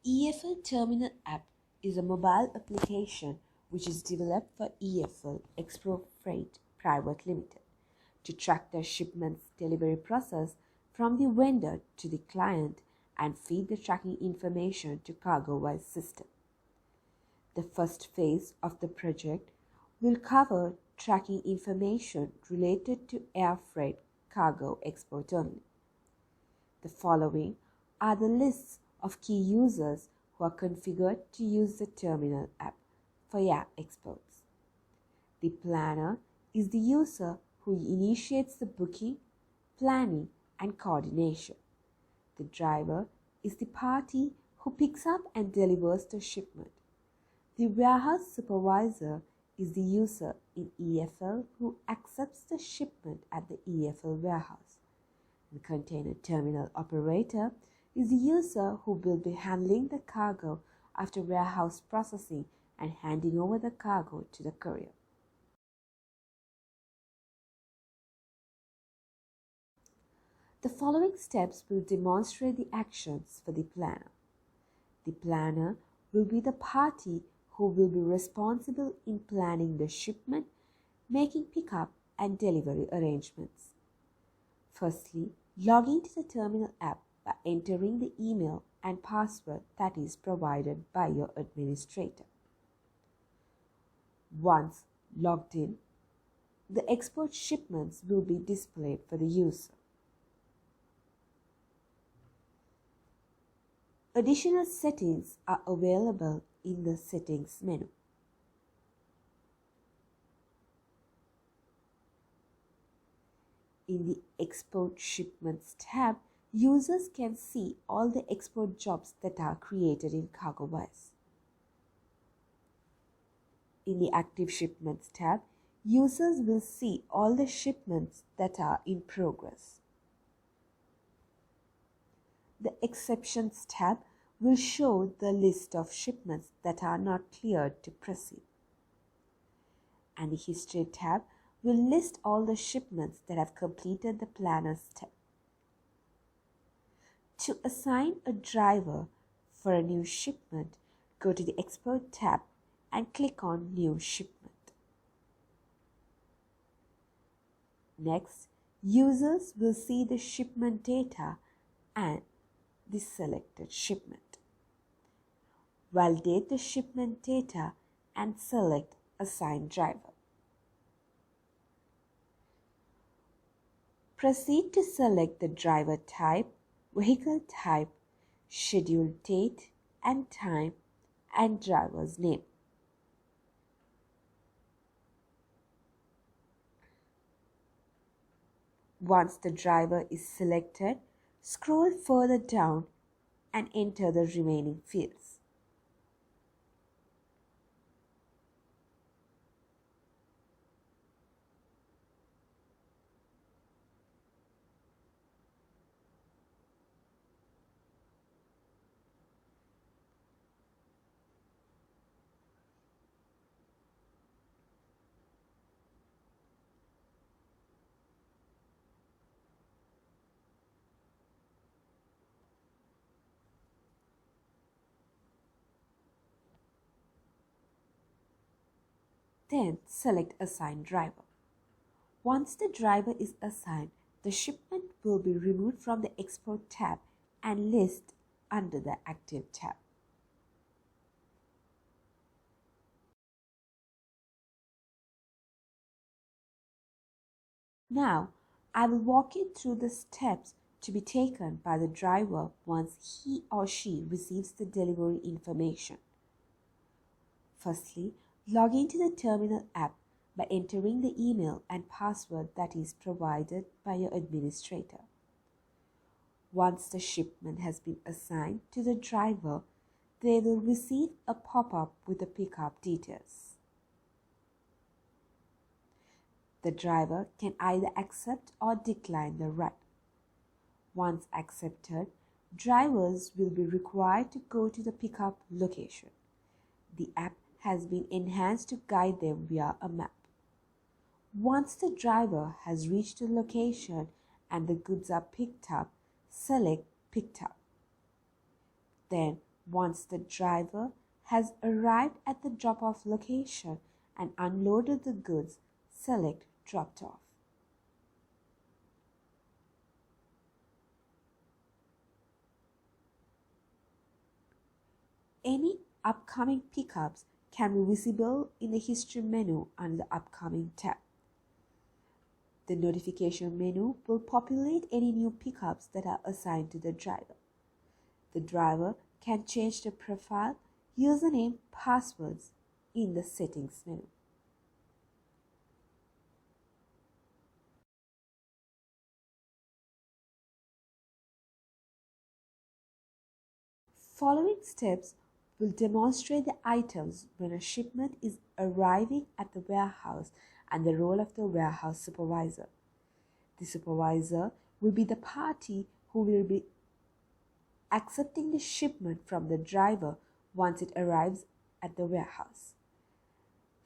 EFL Terminal app is a mobile application which is developed for EFL Express Freight Private Limited to track the shipment's delivery process from the vendor to the client and feed the tracking information to CargoWise system. The first phase of the project will cover tracking information related to air freight cargo export only. The following are the lists of key users who are configured to use the terminal app for air exports. The planner is the user who initiates the booking, planning, and coordination. The driver is the party who picks up and delivers the shipment. The warehouse supervisor is the user in EFL who accepts the shipment at the EFL warehouse. The container terminal operator is the user who will be handling the cargo after warehouse processing and handing over the cargo to the courier. The following steps will demonstrate the actions for the planner. The planner will be the party who will be responsible in planning the shipment, making pickup and delivery arrangements. Firstly, log into the terminal app by entering the email and password that is provided by your administrator. Once logged in, the export shipments will be displayed for the user. Additional settings are available in the Settings menu. In the Export Shipments tab, users can see all the export jobs that are created in CargoWise. In the Active Shipments tab, users will see all the shipments that are in progress. The Exceptions tab will show the list of shipments that are not cleared to proceed. And the History tab will list all the shipments that have completed the planner step. To assign a driver for a new shipment, go to the Export tab and click on New Shipment. Next, users will see the shipment data and the selected shipment. Validate the shipment data and select Assign Driver. Proceed to select the driver type, vehicle type, scheduled date and time, and driver's name. Once the driver is selected, scroll further down and enter the remaining fields. Then select Assign Driver. Once the driver is assigned, the shipment will be removed from the Export tab and list under the Active tab. Now, I will walk you through the steps to be taken by the driver once he or she receives the delivery information. Firstly, log into the terminal app by entering the email and password that is provided by your administrator. Once the shipment has been assigned to the driver, they will receive a pop-up with the pickup details. The driver can either accept or decline the ride. Once accepted, drivers will be required to go to the pickup location. The app has been enhanced to guide them via a map. Once the driver has reached the location and the goods are picked up, select Picked Up. Then, Once the driver has arrived at the drop-off location and unloaded the goods, select Dropped Off. Any upcoming pickups can be visible in the History menu under the Upcoming tab. The Notification menu will populate any new pickups that are assigned to the driver. The driver can change the profile, username, passwords in the Settings menu. Following steps will demonstrate the items when a shipment is arriving at the warehouse and the role of the warehouse supervisor. The supervisor will be the party who will be accepting the shipment from the driver once it arrives at the warehouse.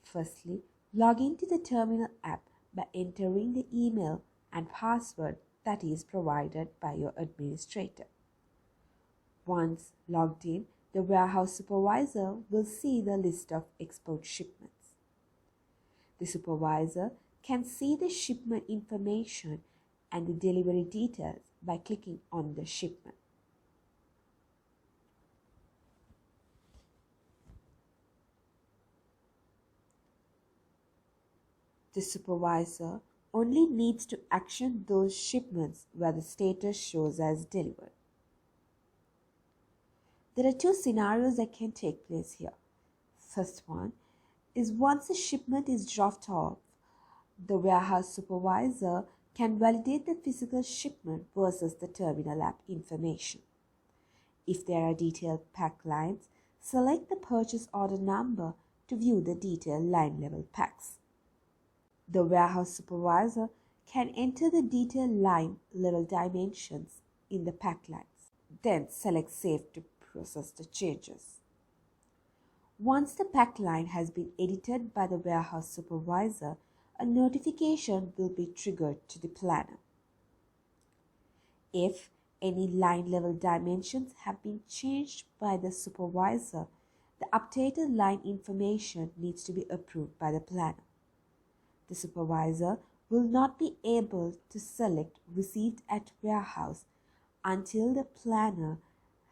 Firstly, log into the Terminal app by entering the email and password that is provided by your administrator. Once logged in, the warehouse supervisor will see the list of export shipments. The supervisor can see the shipment information and the delivery details by clicking on the shipment. The supervisor only needs to action those shipments where the status shows as delivered. There are two scenarios that can take place here. First one is once a shipment is dropped off, the warehouse supervisor can validate the physical shipment versus the terminal app information. If there are detailed pack lines, select the purchase order number to view the detailed line level packs. The warehouse supervisor can enter the detailed line level dimensions in the pack lines, then select Save to process the changes. Once the pack line has been edited by the warehouse supervisor, a notification will be triggered to the planner. If any line level dimensions have been changed by the supervisor, the updated line information needs to be approved by the planner. The supervisor will not be able to select Received at Warehouse until the planner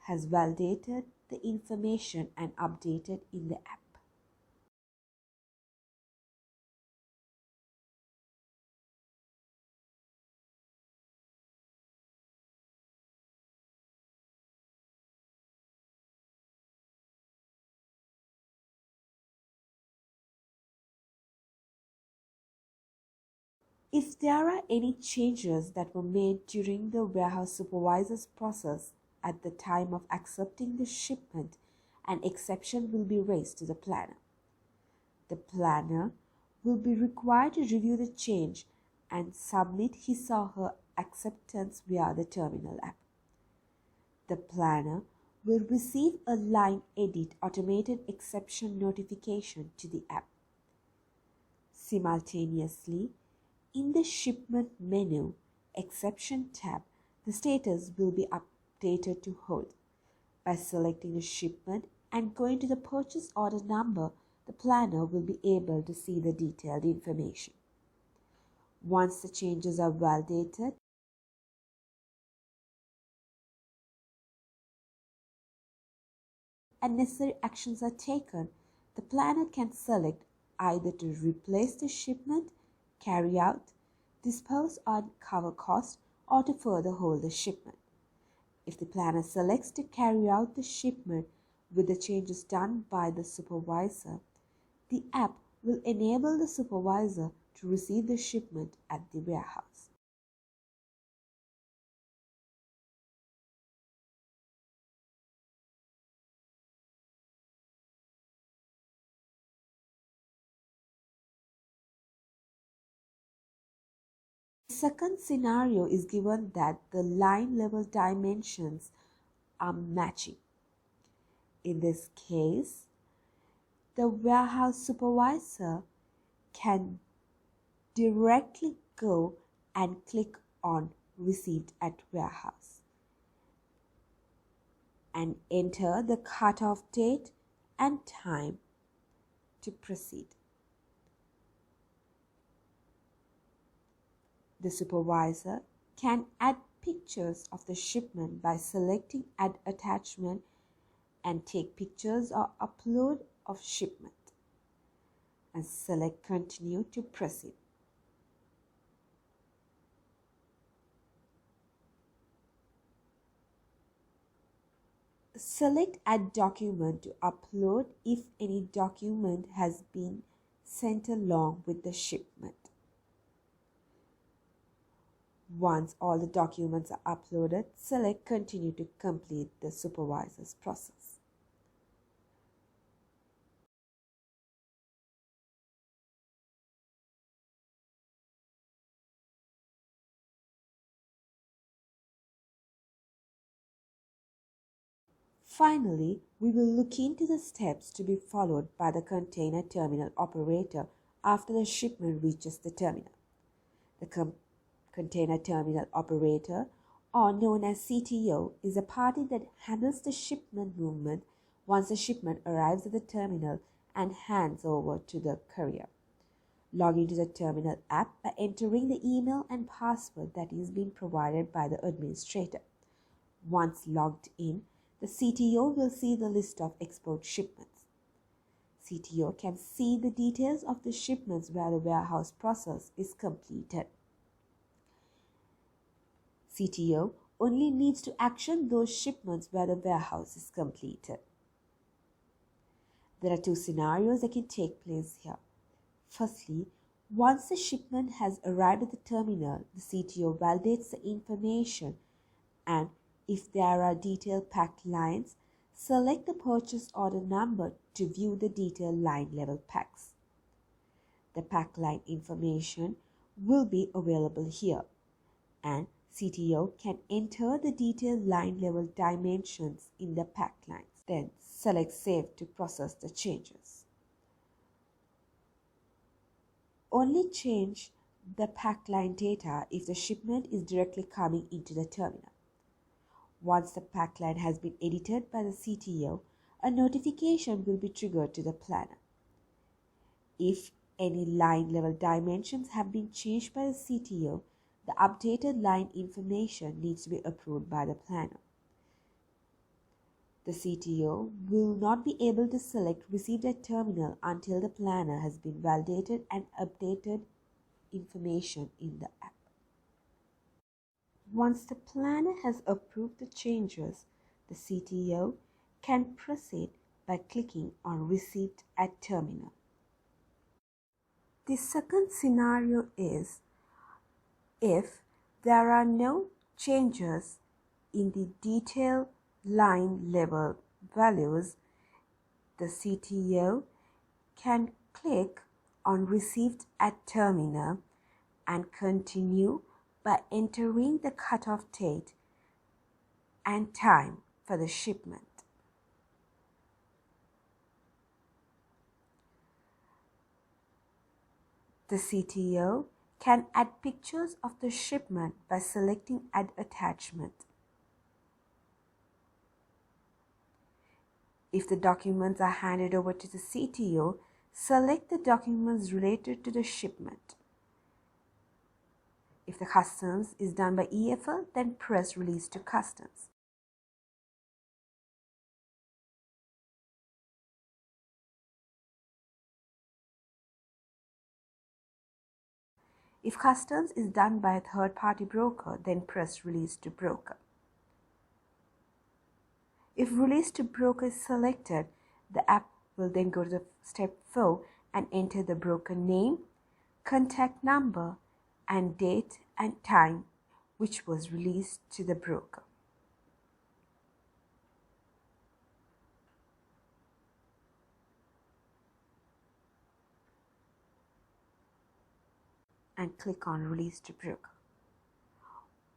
has validated the information and updated in the app. If there are any changes that were made during the warehouse supervisor's process at the time of accepting the shipment, an exception will be raised to the planner. The planner will be required to review the change and submit his or her acceptance via the Terminal app. The planner will receive a line edit automated exception notification to the app. Simultaneously, in the Shipment menu, Exception tab, the status will be updated to Hold. By selecting a shipment and going to the purchase order number, the planner will be able to see the detailed information. Once the changes are validated and necessary actions are taken, the planner can select either to replace the shipment, carry out, dispose or cover costs, or to further hold the shipment. If the planner selects to carry out the shipment with the changes done by the supervisor, the app will enable the supervisor to receive the shipment at the warehouse. The second scenario is given that the line level dimensions are matching. In this case, the warehouse supervisor can directly go and click on Received at Warehouse. and enter the cutoff date and time to proceed. The supervisor can add pictures of the shipment by selecting Add Attachment and take pictures or upload of shipment and select Continue to proceed. Select Add Document to upload if any document has been sent along with the shipment. Once all the documents are uploaded, select Continue to complete the supervisor's process. Finally, we will look into the steps to be followed by the container terminal operator after the shipment reaches the terminal. The container terminal operator, or known as CTO, is a party that handles the shipment movement once the shipment arrives at the terminal and hands over to the courier. Log into the terminal app by entering the email and password that is being provided by the administrator. Once logged in, the CTO will see the list of export shipments. CTO can see the details of the shipments where the warehouse process is completed. CTO only needs to action those shipments where the warehouse is completed. There are two scenarios that can take place here. Firstly, once the shipment has arrived at the terminal, the CTO validates the information, and if there are detailed packed lines, select the purchase order number to view the detailed line level packs. The pack line information will be available here, and CTO can enter the detailed line level dimensions in the pack lines. Then select Save to process the changes. Only change the pack line data if the shipment is directly coming into the terminal. Once the pack line has been edited by the CTO, a notification will be triggered to the planner. If any line level dimensions have been changed by the CTO, the updated line information needs to be approved by the planner. The CTO will not be able to select Received at Terminal until the planner has been validated and updated information in the app. Once the planner has approved the changes, the CTO can proceed by clicking on Received at Terminal. The second scenario is if there are no changes in the detailed line level values, the CTO can click on Received at Terminal and continue by entering the cutoff date and time for the shipment. The CTO can add pictures of the shipment by selecting Add Attachment. If the documents are handed over to the CTO, select the documents related to the shipment. If the customs is done by EFL, then press Release to Customs. If customs is done by a third-party broker, then press Release to Broker. If Release to Broker is selected, the app will then go to step 4 and enter the broker name, contact number, and date and time which was released to the broker. And click on Release to Broker.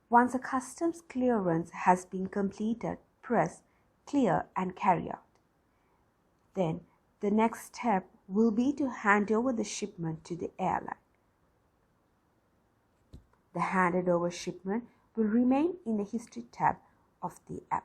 Once the customs clearance has been completed, press Clear and Carry Out. Then the next step will be to hand over the shipment to the airline. The handed over shipment will remain in the History tab of the app.